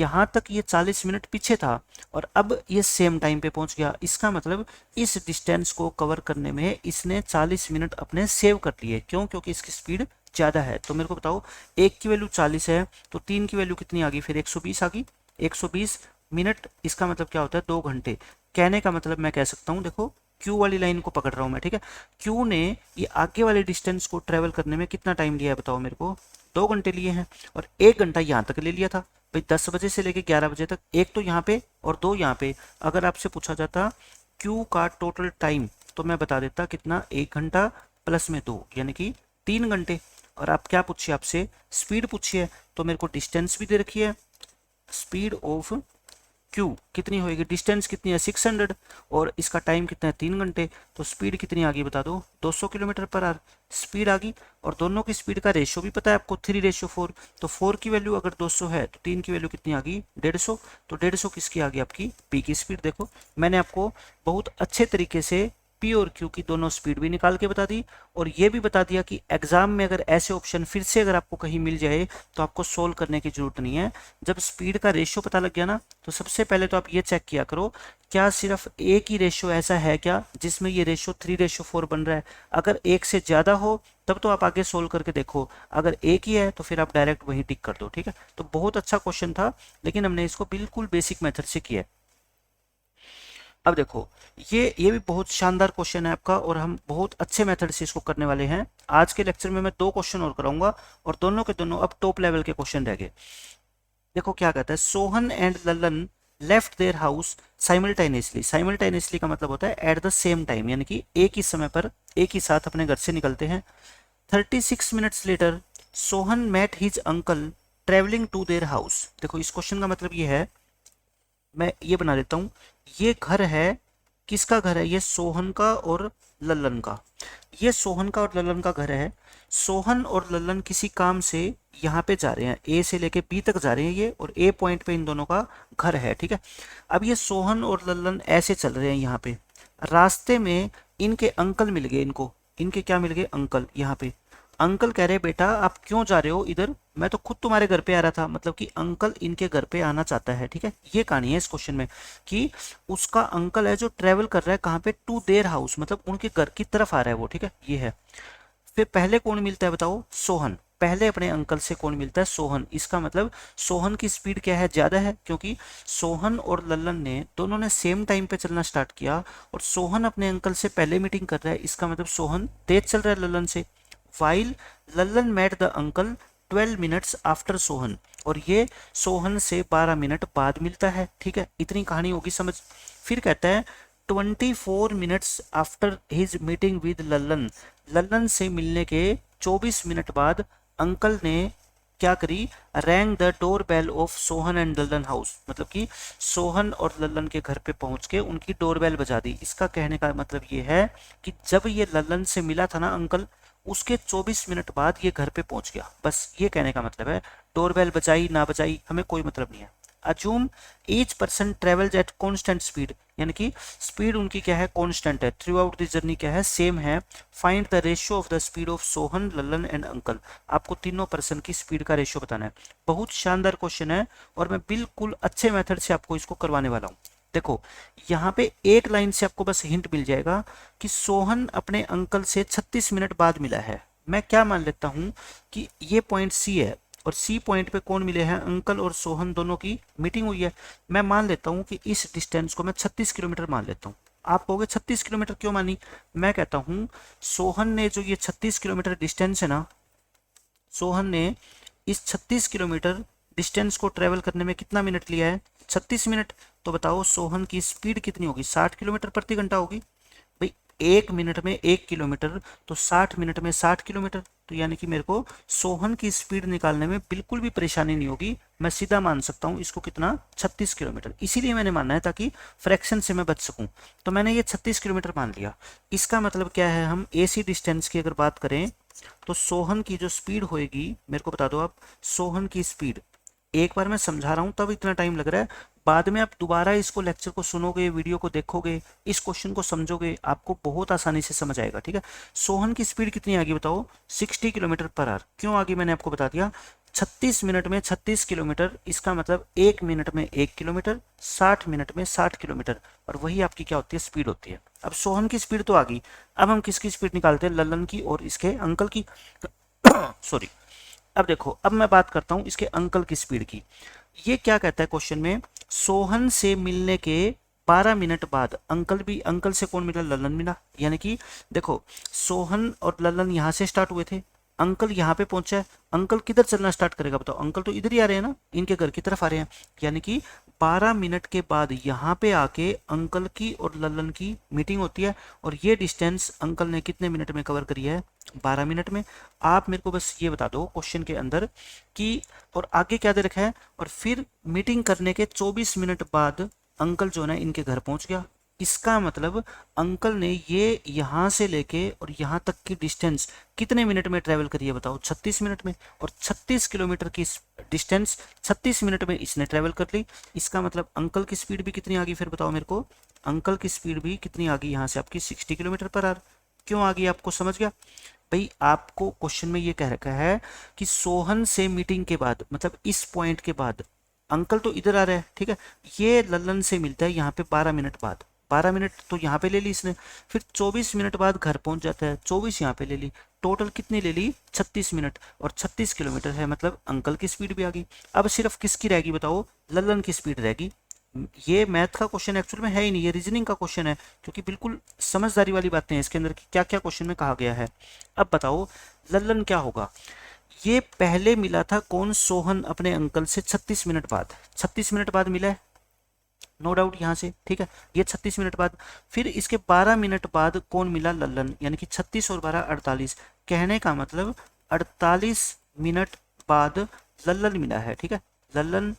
यहाँ तक ये 40 मिनट पीछे था और अब ये सेम टाइम पे पहुंच गया। इसका मतलब इस डिस्टेंस को कवर करने में इसने 40 मिनट अपने सेव कर लिए। क्यों? क्योंकि इसकी स्पीड ज़्यादा है। तो मेरे को बताओ, एक की वैल्यू 40 है तो तीन की वैल्यू कितनी आ गई, फिर 120 आ गई। 120 मिनट इसका मतलब क्या होता है, 2 घंटे। कहने का मतलब मैं कह सकता हूँ, देखो क्यू वाली लाइन को पकड़ रहा हूँ मैं, ठीक है। क्यू ने ये आगे वाले डिस्टेंस को ट्रेवल करने में कितना टाइम लिया है बताओ मेरे को, 2 घंटे लिए हैं और 1 घंटा यहाँ तक ले लिया था भाई, 10 बजे से लेके 11 बजे तक, एक तो यहाँ पे और 2 यहाँ पे। अगर आपसे पूछा जाता क्यू का टोटल टाइम तो मैं बता देता कितना, 1 घंटा प्लस में 2 यानी कि 3 घंटे। और आप क्या पूछिए, आपसे स्पीड पूछिए तो मेरे को डिस्टेंस भी दे रखी है, स्पीड ऑफ क्यू कितनी होगी, डिस्टेंस कितनी है 600 और इसका टाइम कितना है 3 घंटे। तो स्पीड कितनी आ गई बता दो, 200 किलोमीटर पर आवर स्पीड आ गई। और दोनों की स्पीड का रेशियो भी पता है आपको, 3:4। तो 4 की वैल्यू अगर 200 है तो 3 की वैल्यू कितनी आ गई, 150। तो 150 किसकी आ गई, आपकी पी की स्पीड। देखो मैंने आपको बहुत अच्छे तरीके से पी और क्यू की दोनों स्पीड भी निकाल के बता दी और ये भी बता दिया कि एग्जाम में अगर ऐसे ऑप्शन फिर से अगर आपको कहीं मिल जाए तो आपको सोल्व करने की जरूरत नहीं है। जब स्पीड का रेशियो पता लग गया ना, तो सबसे पहले तो आप ये चेक किया करो, क्या सिर्फ एक ही रेशियो ऐसा है क्या जिसमें ये रेशियो 3:4 बन रहा है। अगर एक से ज़्यादा हो तब तो आप आगे सोल्व करके देखो, अगर एक ही है तो फिर आप डायरेक्ट वहीं टिक कर दो, ठीक है। तो बहुत अच्छा क्वेश्चन था, लेकिन हमने इसको बिल्कुल बेसिक मेथड से किया है। अब देखो ये भी बहुत शानदार क्वेश्चन है आपका और हम बहुत अच्छे मेथड से इसको करने वाले हैं। आज के लेक्चर में मैं 2 क्वेश्चन और कराऊंगा और दोनों के दोनों अब टॉप लेवल के क्वेश्चन रह गए। देखो क्या कहता है, Sohan and Lalan left their house simultaneously. Simultaneously का मतलब होता है एट द सेम टाइम, यानी कि एक ही समय पर एक ही साथ अपने घर से निकलते हैं। 36 minutes later Sohan met his uncle travelling to their house. देखो इस क्वेश्चन का मतलब ये है, मैं ये बना देता हूँ, ये घर है, किसका घर है, ये सोहन का और लल्लन का। ये सोहन का और लल्लन का घर है। सोहन और लल्लन किसी काम से यहाँ पे जा रहे हैं, ए से लेके बी तक जा रहे हैं ये, और ए पॉइंट पे इन दोनों का घर है, ठीक है। अब ये सोहन और लल्लन ऐसे चल रहे हैं यहाँ पे, रास्ते में इनके अंकल मिल गए इनको, इनके क्या मिल गए, अंकल। यहाँ पे अंकल कह रहे बेटा आप क्यों जा रहे हो इधर, मैं तो खुद तुम्हारे घर पे आ रहा था। मतलब कि अंकल इनके घर पे आना चाहता है, ठीक है। ये कहानी है इस क्वेश्चन में कि उसका अंकल है जो ट्रेवल कर रहा है कहाँ पे, टू देयर हाउस, मतलब उनके घर की तरफ आ रहा है वो, ठीक है। ये है, फिर पहले कौन मिलता है बताओ, सोहन। पहले अपने अंकल से कौन मिलता है, सोहन। इसका मतलब सोहन की स्पीड क्या है, ज्यादा है, क्योंकि सोहन और लल्लन ने दोनों ने सेम टाइम पे चलना स्टार्ट किया और सोहन अपने अंकल से पहले मीटिंग कर रहा है। इसका मतलब सोहन तेज चल रहा है लल्लन से। While Lallan met the uncle 12 minutes after Sohan, और ये सोहन से 12 मिनट बाद मिलता है, ठीक है। इतनी कहानी होगी समझ। फिर कहता है 24 minutes after his meeting with Lallan, Lallan से मिलने के 24 मिनट बाद अंकल ने क्या करी, rang the door bell of Sohan and Lallan house. मतलब कि सोहन और लल्लन के घर पे पहुंच के उनकी डोरबेल बजा दी। इसका कहने का मतलब ये है कि जब ये लल्लन से मिला था ना अंकल, उसके 24 मिनट बाद ये घर पे पहुंच गया। बस ये कहने का मतलब है, डोरबेल बजाई ना बजाई हमें कोई मतलब नहीं है। Assume each person travels at constant speed, यानी कि स्पीड उनकी क्या है, कांस्टेंट है, थ्रू आउट द जर्नी क्या है, सेम है। Find the ratio of the speed of Sohan Lallan and uncle. आपको तीनों पर्सन की स्पीड का रेशियो बताना है। बहुत शानदार क्वेश्चन है और मैं बिल्कुल अच्छे मेथड से आपको इसको करवाने वाला हूँ। देखो यहाँ पे एक लाइन से आपको बस हिंट मिल जाएगा कि सोहन अपने अंकल से 36 मिनट बाद मिला है। मैं क्या मान लेता हूँ कि ये पॉइंट सी है और सी पॉइंट पे कौन मिले हैं, अंकल और सोहन दोनों की मीटिंग हुई है। मैं मान लेता हूँ कि इस डिस्टेंस को मैं 36 किलोमीटर मान लेता हूँ। आप कहोगे 36 किलोमीटर क्यों मानी, मैं कहता हूँ सोहन ने जो ये 36 किलोमीटर डिस्टेंस है ना, सोहन ने इस 36 किलोमीटर डिस्टेंस को ट्रेवल करने में कितना मिनट लिया है, 36 मिनट। तो बताओ सोहन की स्पीड कितनी होगी, 60 किलोमीटर प्रति घंटा होगी। भाई 1 मिनट में 1 किलोमीटर, तो 60 मिनट में 60 किलोमीटर। तो यानी कि मेरे को सोहन की स्पीड निकालने में बिल्कुल भी परेशानी नहीं होगी, मैं सीधा मान सकता हूँ इसको कितना, 36 किलोमीटर। इसीलिए मैंने माना है ताकि फ्रैक्शन से मैं बच सकूँ। तो मैंने ये 36 किलोमीटर मान लिया। इसका मतलब क्या है, हम एसी डिस्टेंस की अगर बात करें तो सोहन की जो स्पीड होएगी, मेरे को बता दो आप, सोहन की स्पीड, एक बार मैं समझा रहा हूं तब इतना टाइम लग रहा है, बाद में आप दोबारा इसको लेक्चर को सुनोगे, वीडियो को देखोगे, इस क्वेश्चन को समझोगे, आपको बहुत आसानी से समझ आएगा। ठीक है, सोहन की स्पीड कितनी आ गई बताओ? 60 किलोमीटर पर आवर। क्यों आ गई मैंने आपको बता दिया। 36 मिनट में 36 किलोमीटर, इसका मतलब 1 मिनट में 1 किलोमीटर, 60 मिनट में 60 किलोमीटर, और वही आपकी क्या होती है? स्पीड होती है। अब सोहन की स्पीड तो आ गई, अब हम किसकी स्पीड निकालते हैं? ललन की और इसके अंकल की। सॉरी। अब देखो, अब मैं बात करता हूं इसके अंकल की स्पीड की। ये क्या कहता है क्वेश्चन में? सोहन से मिलने के 12 मिनट बाद अंकल से कौन मिला? ललन मिला। यानी कि देखो, सोहन और ललन यहां से स्टार्ट हुए थे, अंकल यहाँ पे पहुंचा है। अंकल किधर चलना स्टार्ट करेगा बताओ? अंकल तो इधर ही आ रहे हैं ना, इनके घर की तरफ आ रहे हैं। यानी कि 12 मिनट के बाद यहाँ पे आके अंकल की और ललन की मीटिंग होती है, और ये डिस्टेंस अंकल ने कितने मिनट में कवर करी है? 12 मिनट में। आप मेरे को बस ये बता दो क्वेश्चन के अंदर कि, और आगे क्या दे रखा है? और फिर मीटिंग करने के 24 मिनट बाद अंकल जो है ना इनके घर पहुंच गया। इसका मतलब अंकल ने ये यहाँ से लेके और यहाँ तक की डिस्टेंस कितने मिनट में ट्रेवल करी है बताओ? 36 मिनट में। और 36 किलोमीटर की डिस्टेंस 36 मिनट में इसने ट्रेवल कर ली। इसका मतलब अंकल की स्पीड भी कितनी आ गई फिर बताओ मेरे को? अंकल की स्पीड भी कितनी आ गई यहाँ से आपकी? 60 किलोमीटर पर आवर। क्यों आ गई आपको समझ गया भाई? आपको क्वेश्चन में ये कह रखा है कि सोहन से मीटिंग के बाद, मतलब इस पॉइंट के बाद, अंकल तो इधर आ रहा है, ठीक है, ये ललन से मिलता है यहाँ पे 12 मिनट बाद। 12 मिनट तो यहाँ पे ले ली इसने, फिर 24 मिनट बाद घर पहुंच जाता है, 24 यहाँ पे ले ली, टोटल कितनी ले ली? 36 मिनट, और 36 किलोमीटर है, मतलब अंकल की स्पीड भी आ गई। अब सिर्फ किसकी रहेगी बताओ? ललन की स्पीड रहेगी। ये मैथ का क्वेश्चन एक्चुअल में है ही नहीं, ये रीजनिंग का क्वेश्चन है, क्योंकि बिल्कुल समझदारी वाली बातें हैं इसके अंदर कि क्या क्या क्वेश्चन में कहा गया है। अब बताओ ललन क्या होगा? ये पहले मिला था कौन? सोहन अपने अंकल से 36 मिनट बाद, 36 मिनट बाद मिला है, नो डाउट यहाँ से, ठीक है, ये 36 मिनट बाद। फिर इसके 12 मिनट बाद कौन मिला? ललन। यानी कि 36 और 12 48, कहने का मतलब 48 मिनट बाद ललन मिला है। ठीक है, ललन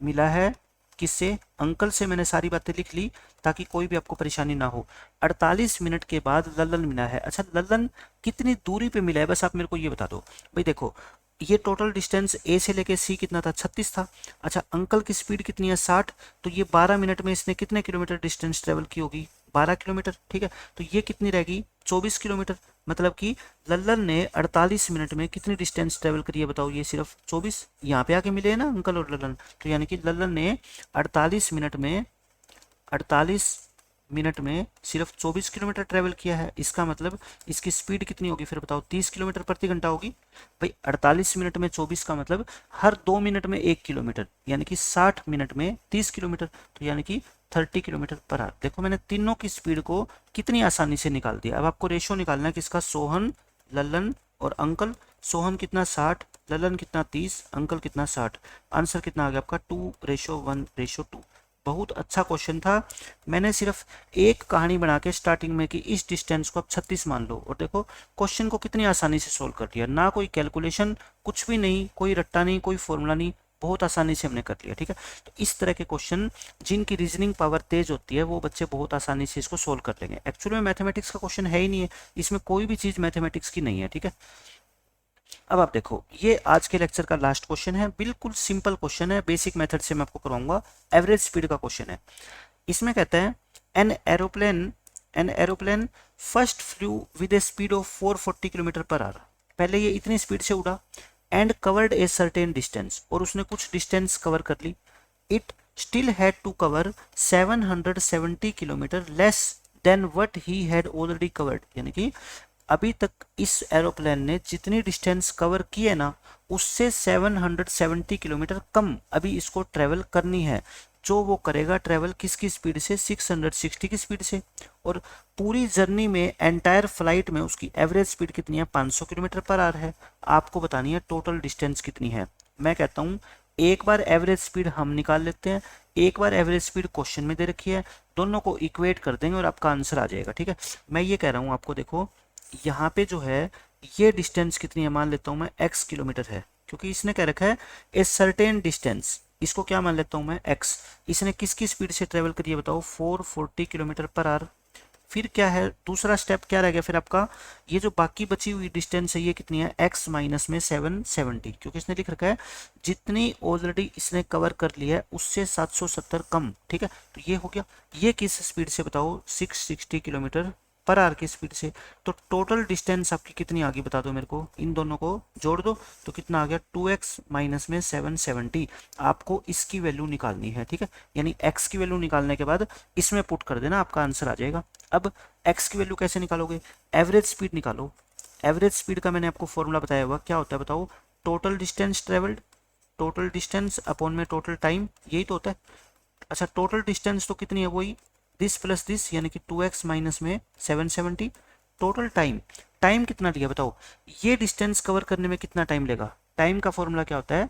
मिला है किससे? अंकल से। मैंने सारी बातें लिख ली ताकि कोई भी आपको परेशानी ना हो। 48 मिनट के बाद ललन मिला है। अच्छा, ललन कितनी दूरी पे मिला है बस आप मेरे को ये बता दो भाई। देखो, ये टोटल डिस्टेंस ए से लेके सी कितना था? 36 था। अच्छा, अंकल की स्पीड कितनी है? 60। तो ये 12 मिनट में इसने कितने किलोमीटर डिस्टेंस ट्रेवल की होगी? 12 किलोमीटर। ठीक है, तो ये कितनी रहेगी? 24 किलोमीटर। मतलब कि लल्लन ने 48 मिनट में कितनी डिस्टेंस ट्रेवल करी है बताओ? ये सिर्फ 24। यहाँ पे आके मिले हैं ना अंकल और लल्लन, तो यानी कि लल्लन ने 48 मिनट में 48 मिनट में सिर्फ 24 किलोमीटर ट्रेवल किया है। इसका मतलब इसकी स्पीड कितनी होगी फिर बताओ? 30 किलोमीटर प्रति घंटा होगी भाई। 48 मिनट में 24 का मतलब हर 2 मिनट में 1 किलोमीटर, यानी कि 60 मिनट में 30 किलोमीटर, तो यानी कि 30 किलोमीटर पर आवर। देखो, मैंने तीनों की स्पीड को कितनी आसानी से निकाल दिया। अब आपको रेशो निकालना है किसका? सोहन, लल्लन और अंकल। सोहन कितना? 60, लल्लन कितना? 30, अंकल कितना? 60। आंसर कितना आ गया आपका? 2:1:2। बहुत अच्छा क्वेश्चन था। मैंने सिर्फ एक कहानी बना के स्टार्टिंग में कि इस डिस्टेंस को आप 36 मान लो, और देखो क्वेश्चन को कितनी आसानी से सोल्व कर दिया। ना कोई कैलकुलेशन, कुछ भी नहीं, कोई रट्टा नहीं, कोई फॉर्मूला नहीं, बहुत आसानी से हमने कर लिया। ठीक है, तो इस तरह के क्वेश्चन जिनकी रीजनिंग पावर तेज होती है वो बच्चे बहुत आसानी से इसको सोल्व कर लेंगे। एक्चुअली में मैथमेटिक्स का क्वेश्चन है ही नहीं है, इसमें कोई भी चीज़ मैथमेटिक्स की नहीं है। ठीक है, अब आप देखो, ये आज के लेक्चर का लास्ट क्वेश्चन है। बिल्कुल सिंपल क्वेश्चन है, बेसिक मेथड से मैं आपको करवाऊंगा। एवरेज स्पीड का क्वेश्चन है। इसमें कहते हैं an aeroplane first flew with a speed of 440 kilometre per hour. पहले ये इतनी स्पीड से उड़ा and covered a certain distance, और उसने कुछ डिस्टेंस कवर कर ली। It still had to cover 770 kilometre less than what he had already covered. यानी कि अभी तक इस एरोप्लेन ने जितनी डिस्टेंस कवर की है ना, उससे 770 किलोमीटर कम अभी इसको ट्रेवल करनी है। जो वो करेगा ट्रेवल किसकी स्पीड से? 660 की स्पीड से। और पूरी जर्नी में, एंटायर फ्लाइट में उसकी एवरेज स्पीड कितनी है? 500 किलोमीटर पर आवर है। आपको बतानी है टोटल डिस्टेंस कितनी है। मैं कहता हूँ एक बार एवरेज स्पीड हम निकाल लेते हैं, एक बार एवरेज स्पीड क्वेश्चन में दे रखी है, दोनों को इक्वेट कर देंगे और आपका आंसर आ जाएगा। ठीक है, मैं ये कह रहा हूँ आपको, देखो यहाँ पे जो है ये डिस्टेंस कितनी है, मान लेता हूँ मैं x किलोमीटर है, क्योंकि इसने कह रखा है ए सर्टेन डिस्टेंस। इसको क्या मान लेता हूँ मैं? x। इसने किसकी स्पीड से ट्रेवल करी है बताओ? 440 किलोमीटर पर आवर। फिर क्या है, दूसरा स्टेप क्या रह गया फिर आपका, ये जो बाकी बची हुई डिस्टेंस है ये कितनी है, x माइनस में 770, क्योंकि इसने लिख रखा है जितनी ऑलरेडी इसने कवर कर लिया है उससे 770 कम, ठीक है। तो ये हो गया, ये किस स्पीड से बताओ, 660 किलोमीटर पर आवर की स्पीड से। तो टोटल डिस्टेंस आपकी कितनी आ गई बता दो मेरे को, इन दोनों को जोड़ दो तो कितना आ गया, 2x माइनस में 770। आपको इसकी वैल्यू निकालनी है, ठीक है, यानी x की वैल्यू निकालने के बाद इसमें पुट कर देना, आपका आंसर आ जाएगा। अब x की वैल्यू कैसे निकालोगे, एवरेज स्पीड निकालो। एवरेज स्पीड का मैंने आपको फॉर्मूला बताया हुआ, क्या होता है बताओ, total distance travelled, total distance upon में टोटल टाइम, यही तो होता है। अच्छा टोटल डिस्टेंस तो कितनी है, वही दिस प्लस दिस, यानी कि 2x माइनस में 770। टोटल टाइम, टाइम कितना लिया बताओ, ये डिस्टेंस कवर करने में कितना टाइम लेगा। टाइम का फॉर्मूला क्या होता है,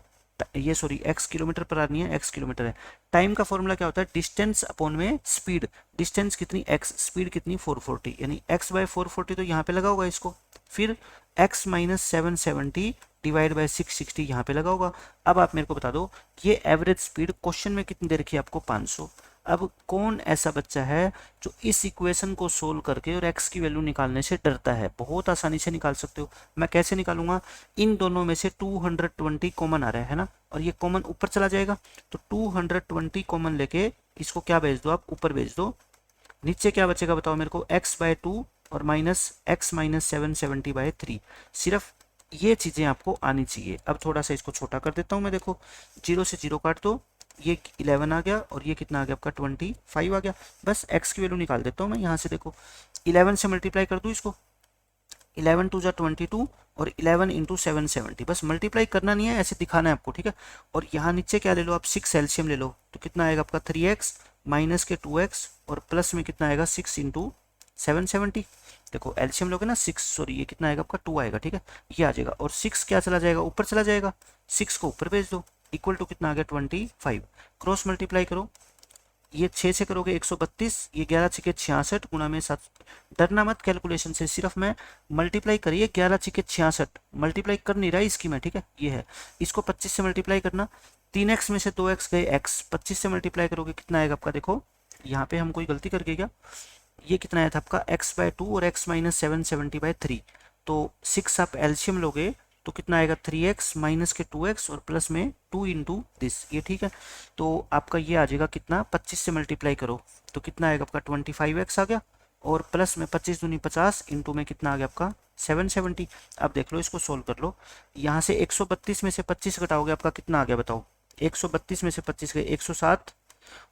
ये sorry x kilometre per our नहीं है, x किलोमीटर है। टाइम का फॉर्मूला क्या होता है, डिस्टेंस अपॉन में स्पीड। डिस्टेंस कितनी x, स्पीड कितनी 440, यानी x बाय 440 तो यहाँ पे लगा होगा इसको, फिर x माइनस 770 डिवाइड बाय 660 यहाँ पे लगा होगा। अब आप मेरे को बता दो, ये एवरेज स्पीड क्वेश्चन में कितनी दे रखी है आपको, 500। अब कौन ऐसा बच्चा है जो इस इक्वेशन को सोल्व करके और x की वैल्यू निकालने से डरता है, बहुत आसानी से निकाल सकते हो। मैं कैसे निकालूंगा, इन दोनों में से 220 कॉमन आ रहा है ना, और ये कॉमन ऊपर चला जाएगा, तो 220 कॉमन लेके इसको क्या भेज दो आप, ऊपर भेज दो। नीचे क्या बचेगा बताओ मेरे को, x बाय 2 और माइनस x माइनस 770 बाय 3। सिर्फ ये चीज़ें आपको आनी चाहिए। अब थोड़ा सा इसको छोटा कर देता हूँ मैं, देखो 0 से 0 काट दो, ये 11 आ गया और ये कितना आ गया आपका 25 आ गया। बस x की वैल्यू निकाल देता हूँ मैं यहाँ से, देखो 11 से मल्टीप्लाई कर दूँ इसको, 11 टू जा 22 और 11 इंटू 770, बस मल्टीप्लाई करना नहीं है, ऐसे दिखाना है आपको, ठीक है। और यहाँ नीचे क्या ले लो आप, 6 एलसीएम ले लो, तो कितना आएगा आपका 3x माइनस के 2x और प्लस में कितना आएगा 6 इंटू 770। देखो एलसीएम लोगे ना 6, सॉरी ये कितना आएगा आपका 2 आएगा, ठीक है, ये आ जाएगा। और 6 क्या चला जाएगा, ऊपर चला जाएगा, 6 को ऊपर भेज दो, इक्वल टू कितना आ गया 25। क्रॉस मल्टीप्लाई करो, ये 6 से करोगे 132, ये 11 छिके 66 गुना में 7। डरना मत कैलकुलेशन से, सिर्फ मैं मल्टीप्लाई करिए, 11 छिके 66 मल्टीप्लाई कर नहीं रहा इसकी मैं, ठीक है, ये है। इसको 25 से मल्टीप्लाई करना, 3x में से 2x गए x, 25 से मल्टीप्लाई करोगे कितना आएगा आपका, देखो यहाँ पे हम कोई गलती करके क्या, ये कितना आया था आपका x बाय 2 और x माइनस 770 बाय 3। तो 6 आप एल्शियम लोगे तो कितना आएगा 3x माइनस के 2x और प्लस में 2 इंटू दिस, ये ठीक है। तो आपका ये आ जाएगा कितना, 25 से मल्टीप्लाई करो तो कितना आएगा आपका 25x आ गया, और प्लस में 25 दूनी 50 इंटू में कितना आ गया आपका 770। अब देख लो इसको सोल्व कर लो, यहाँ से 132 में से 25 घटाओगे आपका कितना आ गया बताओ, 132 में से 25 गए 107,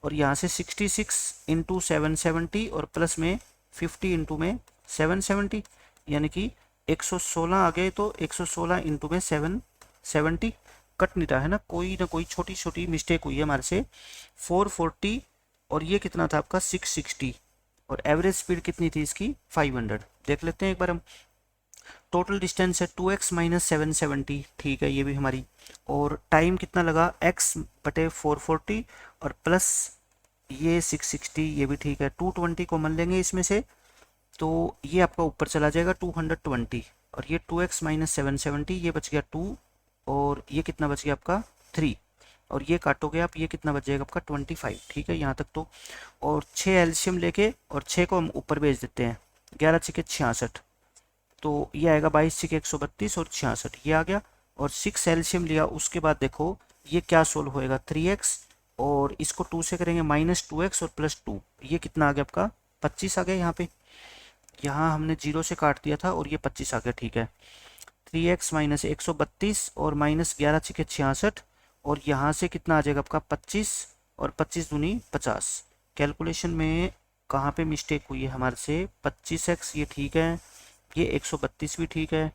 और यहाँ से 66 इंटू 770 और प्लस में 50 इंटू में 770, यानी कि 116 आ गए। तो 116 इंटू में 770 कट नहीं रहा है ना कोई छोटी छोटी मिस्टेक हुई है हमारे से, 440 और ये कितना था आपका 660, और एवरेज स्पीड कितनी थी इसकी 500। देख लेते हैं एक बार हम, टोटल डिस्टेंस है 2x माइनस 770, ठीक है ये भी हमारी, और टाइम कितना लगा x बटे 440 और प्लस ये 660, ये भी ठीक है। 220 कॉमन लेंगे इसमें से तो ये आपका ऊपर चला जाएगा 220, और ये 2x माइनस 770, ये बच गया 2, और ये कितना बच गया आपका 3, और ये काटोगे आप, ये कितना बच जाएगा आपका 25, ठीक है यहाँ तक तो। और 6 एल्शियम लेके और 6 को हम ऊपर भेज देते हैं, 11 छिके 66, तो ये आएगा 22 छिके 132 और 66 ये आ गया। और 6 एल्शियम लिया, उसके बाद देखो ये क्या सोल्व होएगा 3x, और इसको 2 से करेंगे माइनस 2x और प्लस 2, ये कितना आ गया आपका 25 आ गया। यहाँ पे यहाँ हमने 0 से काट दिया था और ये 25 आ गया, ठीक है। 3x माइनस 132 और माइनस 11 छिके 66, और यहाँ से कितना आ जाएगा आपका 25 और 25 दूनी 50। कैलकुलेशन में कहाँ पे मिस्टेक हुई है हमारे से, 25x ये ठीक है, ये 132 भी ठीक है,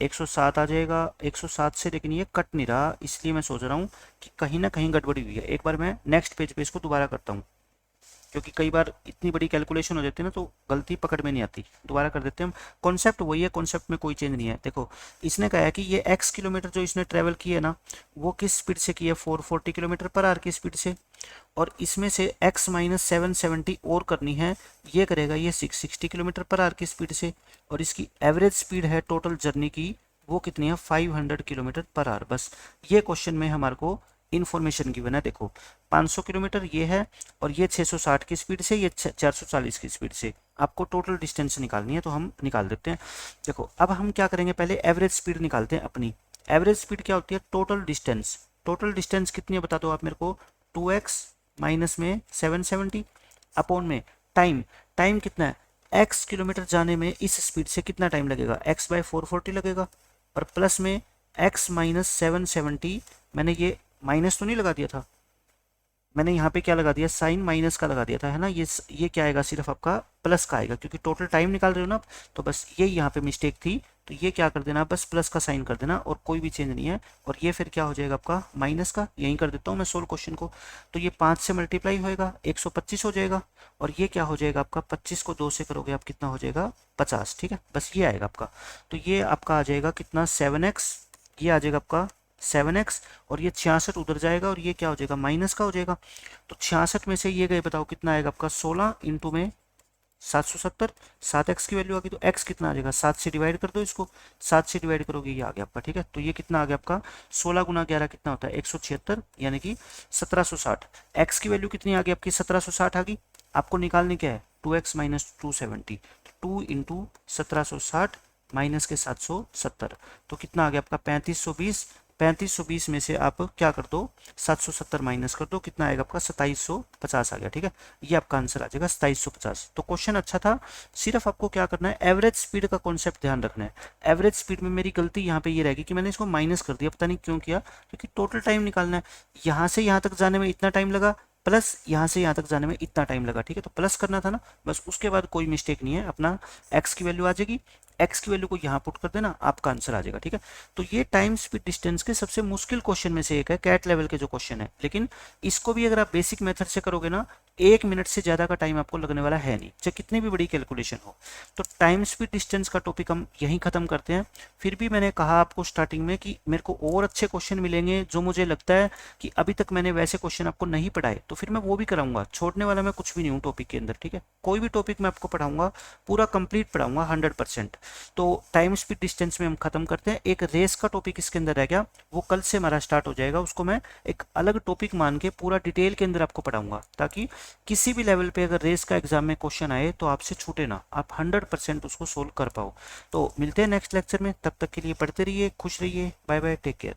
107 आ जाएगा 107 से, लेकिन ये कट नहीं रहा, इसलिए मैं सोच रहा हूँ कि कहीं ना कहीं गड़बड़ी हुई है। एक बार मैं नेक्स्ट पेज पे इसको दोबारा करता हूँ, क्योंकि कई बार इतनी बड़ी कैलकुलेशन हो जाती है ना तो गलती पकड़ में नहीं आती। दोबारा कर देते हैं हम, कॉन्सेप्ट वही है, कॉन्सेप्ट में कोई चेंज नहीं है। देखो इसने कहा है कि ये x किलोमीटर जो इसने ट्रेवल किया है ना, वो किस स्पीड से किया, 440 किलोमीटर पर आवर की स्पीड से, और इसमें से x माइनस 770 और करनी है, ये करेगा ये 660 किलोमीटर पर आवर की स्पीड से, और इसकी एवरेज स्पीड है टोटल जर्नी की वो कितनी है 500 किलोमीटर पर आवर। बस ये क्वेश्चन में हमारे को इन्फॉर्मेशन गिवन है। देखो 500 किलोमीटर ये है, और ये 660 की स्पीड से, ये 440 की स्पीड से, आपको टोटल डिस्टेंस निकालनी है, तो हम निकाल देते हैं। देखो अब हम क्या करेंगे, पहले एवरेज स्पीड निकालते हैं अपनी। एवरेज स्पीड क्या होती है, टोटल डिस्टेंस। टोटल डिस्टेंस कितनी है बता दो आप मेरे को, 2x माइनस में 770 अपॉन में टाइम। टाइम कितना है, x किलोमीटर जाने में इस स्पीड से कितना टाइम लगेगा, x बाय 440 लगेगा, और प्लस में x माइनस 770। मैंने ये माइनस तो नहीं लगा दिया था, मैंने यहाँ पे क्या लगा दिया, साइन माइनस का लगा दिया था, है ना। ये क्या आएगा, सिर्फ आपका प्लस का आएगा, क्योंकि टोटल टाइम निकाल रहे हो ना आप, तो बस ये यहाँ पे मिस्टेक थी, तो ये क्या कर देना, बस प्लस का साइन कर देना, और कोई भी चेंज नहीं है। और ये फिर क्या हो जाएगा आपका माइनस का, यहीं कर देता हूँ मैं सोल्व क्वेश्चन को। तो ये 5 से मल्टीप्लाई होएगा 125 हो जाएगा, और ये क्या हो जाएगा आपका, 25 को 2 से करोगे आप कितना हो जाएगा 50, ठीक है। बस ये आएगा आपका, तो ये आपका आ जाएगा कितना 7x, ये आ जाएगा आपका 7x, और ये 66 उधर जाएगा, और ये क्या हो जाएगा माइनस का हो जाएगा। तो 66 में से ये गए, बताओ कितना आएगा आपका, 16 इंटू में 770, 7x की वैल्यू आ गई, तो x कितना आ जाएगा, 7 से डिवाइड कर दो इसको, 7 से डिवाइड करोगे ये आ गया आपका, ठीक है। तो ये कितना आ गया आपका, 16 गुना 11 कितना होता है 176, यानी कि 1760। x की वैल्यू कितनी आ गई आपकी, 1760 आ गई। आपको निकालनी क्या है, 2x माइनस 270, तो 2 इंटू 1760 माइनस के 770, तो कितना आ गया आपका 3520। 3520 में से आप क्या कर दो, 770 माइनस कर दो, कितना आएगा आपका 2750 आ गया, ठीक है। ये आपका आंसर आ जाएगा 2750। तो क्वेश्चन अच्छा था, सिर्फ आपको क्या करना है, एवरेज स्पीड का कॉन्सेप्ट ध्यान रखना है। एवरेज स्पीड में मेरी गलती यहाँ पे ये रहेगी कि मैंने इसको माइनस कर दिया, पता नहीं क्यों किया, क्योंकि टोटल टाइम निकालना है। यहाँ से यहाँ तक जाने में इतना टाइम लगा, प्लस यहाँ से यहाँ तक जाने में इतना टाइम लगा, ठीक है। तो प्लस करना था ना, बस उसके बाद कोई मिस्टेक नहीं है, अपना एक्स की वैल्यू आ जाएगी, एक्स की वैल्यू को यहाँ पुट कर देना, आपका आंसर आ जाएगा, ठीक है। तो ये टाइम स्पीड डिस्टेंस के सबसे मुश्किल क्वेश्चन में से एक है, कैट लेवल के जो क्वेश्चन है, लेकिन इसको भी अगर आप बेसिक मेथड से करोगे ना, 1 मिनट से ज़्यादा का टाइम आपको लगने वाला है नहीं, चाहे कितनी भी बड़ी कैलकुलेशन हो। तो टाइम स्पीड डिस्टेंस का टॉपिक हम यहीं ख़त्म करते हैं। फिर भी मैंने कहा आपको स्टार्टिंग में कि मेरे को और अच्छे क्वेश्चन मिलेंगे, जो मुझे लगता है कि अभी तक मैंने वैसे क्वेश्चन आपको नहीं पढ़ाए, तो फिर मैं वो भी कराऊंगा। छोड़ने वाला मैं कुछ भी नहीं हूँ टॉपिक के अंदर, ठीक है। कोई भी टॉपिक मैं आपको पढ़ाऊंगा, पूरा कंप्लीट पढ़ाऊंगा 100%। तो टाइम स्पीड डिस्टेंस में हम खत्म करते हैं। एक रेस का टॉपिक इसके अंदर रह गया, वो कल से हमारा स्टार्ट हो जाएगा, उसको मैं एक अलग टॉपिक मान के पूरा डिटेल के अंदर आपको पढ़ाऊंगा, ताकि किसी भी लेवल पे अगर रेस का एग्जाम में क्वेश्चन आए तो आपसे छूटे ना, आप 100% उसको सोल्व कर पाओ। तो मिलते हैं नेक्स्ट लेक्चर में, तब तक के लिए पढ़ते रहिए, खुश रहिए, बाय बाय, टेक केयर।